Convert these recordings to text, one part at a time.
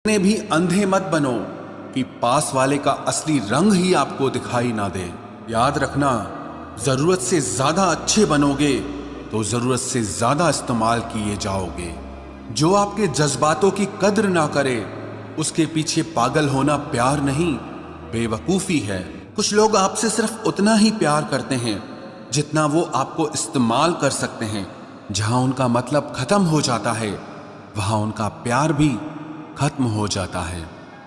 इतने भी अंधे मत बनो कि पास वाले का असली रंग ही आपको दिखाई ना दे। याद रखना, जरूरत से ज्यादा अच्छे बनोगे तो जरूरत से ज्यादा इस्तेमाल किए जाओगे। जो आपके जज्बातों की कद्र ना करे उसके पीछे पागल होना प्यार नहीं, बेवकूफी है। कुछ लोग आपसे सिर्फ उतना ही प्यार करते हैं जितना वो आपको इस्तेमाल कर सकते हैं। जहां उनका मतलब खत्म हो जाता है वहां उनका प्यार भी खत्म हो जाता है।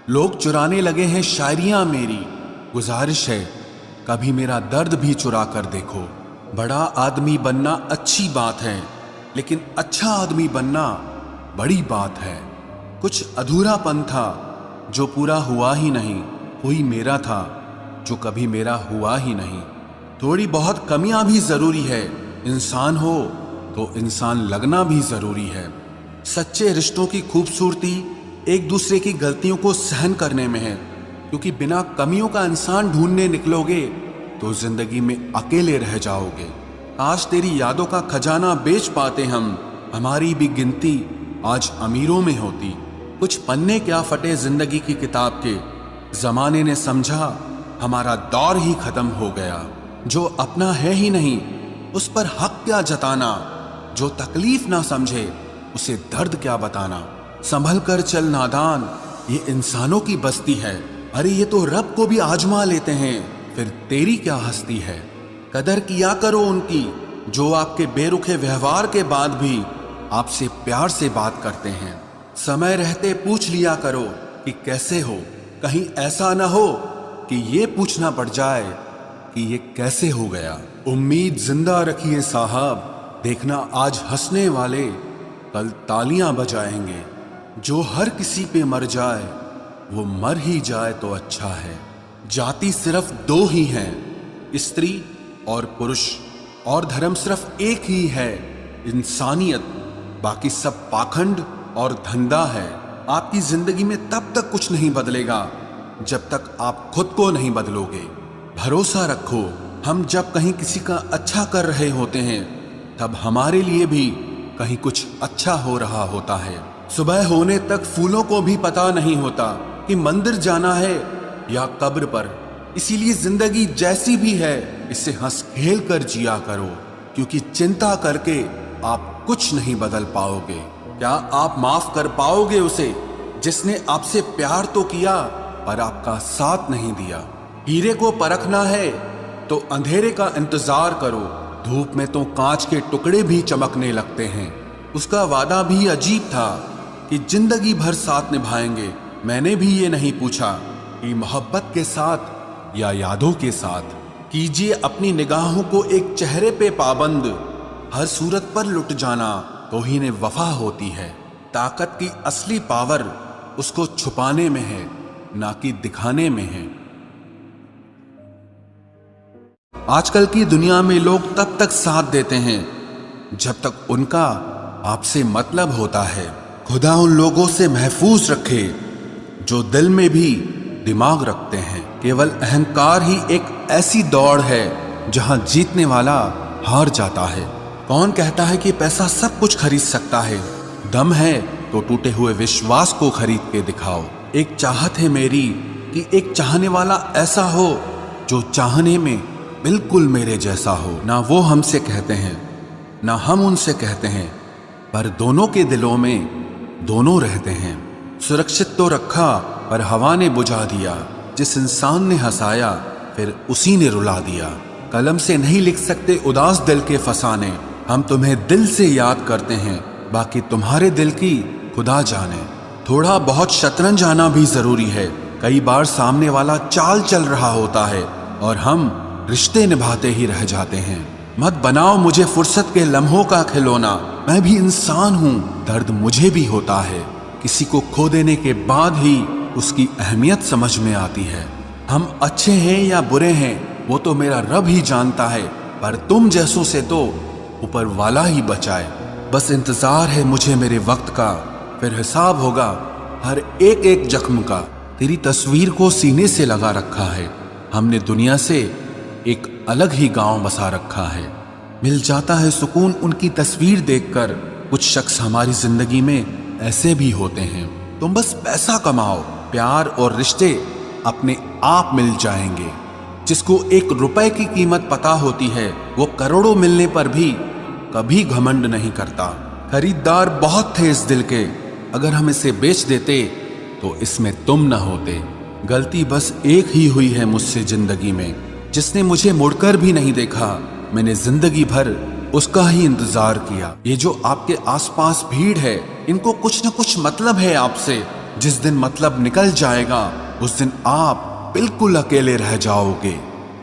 लोग चुराने लगे हैं शायरियां मेरी, गुजारिश है कभी मेरा दर्द भी चुरा कर देखो। बड़ा आदमी बनना अच्छी बात है, लेकिन अच्छा आदमी बनना बड़ी बात है। कुछ अधूरापन था जो पूरा हुआ ही नहीं, कोई मेरा था जो कभी मेरा हुआ ही नहीं। थोड़ी बहुत कमियां भी जरूरी है, इंसान हो तो इंसान लगना भी जरूरी है। सच्चे रिश्तों की खूबसूरती एक दूसरे की गलतियों को सहन करने में है, क्योंकि बिना कमियों का इंसान ढूंढने निकलोगे तो जिंदगी में अकेले रह जाओगे। आज तेरी यादों का खजाना बेच पाते हम, हमारी भी गिनती आज अमीरों में होती। कुछ पन्ने क्या फटे जिंदगी की किताब के, जमाने ने समझा हमारा दौर ही खत्म हो गया। जो अपना है ही नहीं उस पर हक क्या जताना, जो तकलीफ ना समझे उसे दर्द क्या बताना। संभल कर चल नादान, ये इंसानों की बस्ती है। अरे ये तो रब को भी आजमा लेते हैं, फिर तेरी क्या हस्ती है। कदर किया करो उनकी जो आपके बेरुखे व्यवहार के बाद भी आपसे प्यार से बात करते हैं। समय रहते पूछ लिया करो कि कैसे हो, कहीं ऐसा ना हो कि ये पूछना पड़ जाए कि ये कैसे हो गया। उम्मीद जिंदा रखिए साहब, देखना आज हंसने वाले कल तालियां बजाएंगे। जो हर किसी पे मर जाए वो मर ही जाए तो अच्छा है। जाति सिर्फ दो ही हैं, स्त्री और पुरुष, और धर्म सिर्फ एक ही है, इंसानियत। बाकी सब पाखंड और धंधा है। आपकी जिंदगी में तब तक कुछ नहीं बदलेगा जब तक आप खुद को नहीं बदलोगे। भरोसा रखो, हम जब कहीं किसी का अच्छा कर रहे होते हैं तब हमारे लिए भी कहीं कुछ अच्छा हो रहा होता है। सुबह होने तक फूलों को भी पता नहीं होता कि मंदिर जाना है या कब्र पर। इसीलिए जिंदगी जैसी भी है इसे हंस खेल कर जिया करो, क्योंकि चिंता करके आप कुछ नहीं बदल पाओगे। क्या आप माफ कर पाओगे उसे जिसने आपसे प्यार तो किया पर आपका साथ नहीं दिया। हीरे को परखना है तो अंधेरे का इंतजार करो, धूप में तो कांच के टुकड़े भी चमकने लगते हैं। उसका वादा भी अजीब था कि जिंदगी भर साथ निभाएंगे। मैंने भी ये नहीं पूछा कि मोहब्बत के साथ या यादों के साथ। कीजिए अपनी निगाहों को एक चेहरे पे पाबंद, हर सूरत पर लुट जाना तौहीन वफा होती है। ताकत की असली पावर उसको छुपाने में है, ना कि दिखाने में है। आजकल की दुनिया में लोग तब तक साथ देते हैं जब तक उनका आपसे मतलब होता है। खुदा उन लोगों से महफूज रखे जो दिल में भी दिमाग रखते हैं। केवल अहंकार ही एक ऐसी दौड़ है जहां जीतने वाला हार जाता है। कौन कहता है कि पैसा सब कुछ खरीद सकता है? दम है तो टूटे हुए विश्वास को खरीद के दिखाओ। एक चाहत है मेरी कि एक चाहने वाला ऐसा हो जो चाहने में बिल्कुल मेरे जैसा हो। ना वो हमसे कहते हैं ना हम उनसे कहते हैं, पर दोनों के दिलों में दोनों रहते हैं। सुरक्षित तो रखा पर हवा ने बुझा दिया। जिस इंसान ने हंसाया फिर उसी ने रुला दिया। कलम से नहीं लिख सकते उदास दिल के फसाने। हम तुम्हें दिल से याद करते हैं, बाकी तुम्हारे दिल की खुदा जाने। थोड़ा बहुत शतरंज आना भी जरूरी है। कई बार सामने वाला चाल चल रहा होता है और हम रिश्ते निभाते ही रह जाते हैं। मत बनाओ मुझे फुर्सत के लम्हों का खिलौना, मैं भी इंसान हूँ, दर्द मुझे भी होता है। किसी को खो देने के बाद ही उसकी अहमियत समझ में आती है। हम अच्छे हैं या बुरे हैं वो तो मेरा रब ही जानता है, पर तुम जैसों से तो ऊपर वाला ही बचाए। बस इंतजार है मुझे मेरे वक्त का, फिर हिसाब होगा हर एक एक जख्म का। तेरी तस्वीर को सीने से लगा रखा है, हमने दुनिया से एक अलग ही गांव बसा रखा है। मिल जाता है सुकून उनकी तस्वीर देखकर। कुछ शख्स हमारी जिंदगी में ऐसे भी होते हैं तुम बस पैसा कमाओ, प्यार और रिश्ते अपने आप मिल जाएंगे। जिसको 1 रुपए की कीमत पता होती है वो करोड़ों मिलने पर भी कभी घमंड नहीं करता। खरीदार बहुत थे इस दिल के, अगर हम इसे बेच देते तो इसमें तुम न होते। गलती बस एक ही हुई है मुझसे जिंदगी में, जिसने मुझे मुड़कर भी नहीं देखा। मैंने जिंदगी भर उसका ही इंतजार किया। ये जो आपके आसपास भीड़ है, इनको कुछ न कुछ मतलब है आपसे। जिस दिन मतलब निकल जाएगा उस दिन आप बिल्कुल अकेले रह जाओगे।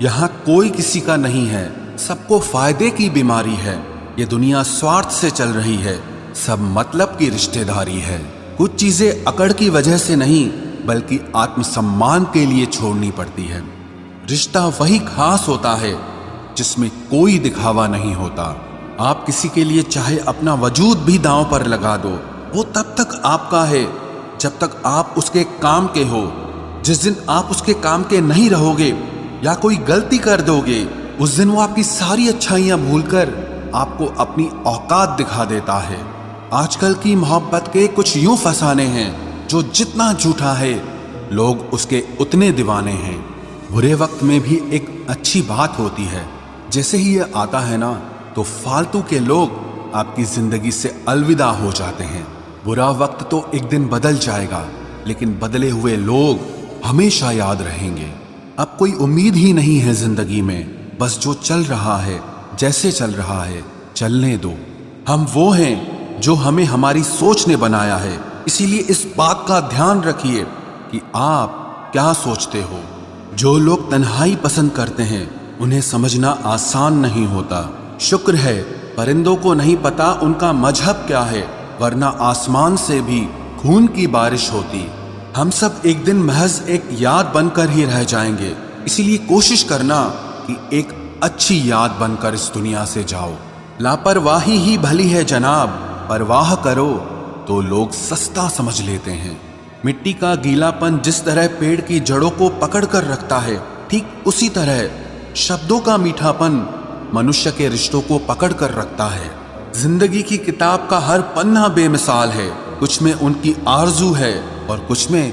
यहाँ कोई किसी का नहीं है, सबको फायदे की बीमारी है। ये दुनिया स्वार्थ से चल रही है, सब मतलब की रिश्तेदारी है। कुछ चीजें अकड़ की वजह से नहीं बल्कि आत्मसम्मान के लिए छोड़नी पड़ती है। रिश्ता वही खास होता है जिसमें कोई दिखावा नहीं होता। आप किसी के लिए चाहे अपना वजूद भी दांव पर लगा दो, वो तब तक आपका है जब तक आप उसके काम के हो। जिस दिन आप उसके काम के नहीं रहोगे या कोई गलती कर दोगे, उस दिन वो आपकी सारी अच्छाइयां भूलकर आपको अपनी औकात दिखा देता है। आजकल की मोहब्बत के कुछ यूं फसाने हैं जो जितना झूठा है लोग उसके उतने दीवाने हैं। बुरे वक्त में भी एक अच्छी बात होती है, जैसे ही ये आता है ना तो फालतू के लोग आपकी जिंदगी से अलविदा हो जाते हैं। बुरा वक्त तो एक दिन बदल जाएगा, लेकिन बदले हुए लोग हमेशा याद रहेंगे। अब कोई उम्मीद ही नहीं है जिंदगी में, बस जो चल रहा है जैसे चल रहा है चलने दो। हम वो हैं जो हमें हमारी सोच ने बनाया है, इसीलिए इस बात का ध्यान रखिए कि आप क्या सोचते हो। जो लोग तन्हाई पसंद करते हैं उन्हें समझना आसान नहीं होता। शुक्र है परिंदों को नहीं पता उनका मजहब क्या है, वरना आसमान से भी खून की बारिश होती। हम सब एक दिन महज एक याद बनकर ही रह जाएंगे, इसीलिए कोशिश करना कि एक अच्छी याद बनकर इस दुनिया से जाओ। लापरवाही ही भली है जनाब, परवाह करो तो लोग सस्ता समझ लेते हैं। मिट्टी का गीलापन जिस तरह पेड़ की जड़ों को पकड़ कर रखता है, ठीक उसी तरह शब्दों का मीठापन मनुष्य के रिश्तों को पकड़ कर रखता है। जिंदगी की किताब का हर पन्ना बेमिसाल है, कुछ में उनकी आरजू है और कुछ में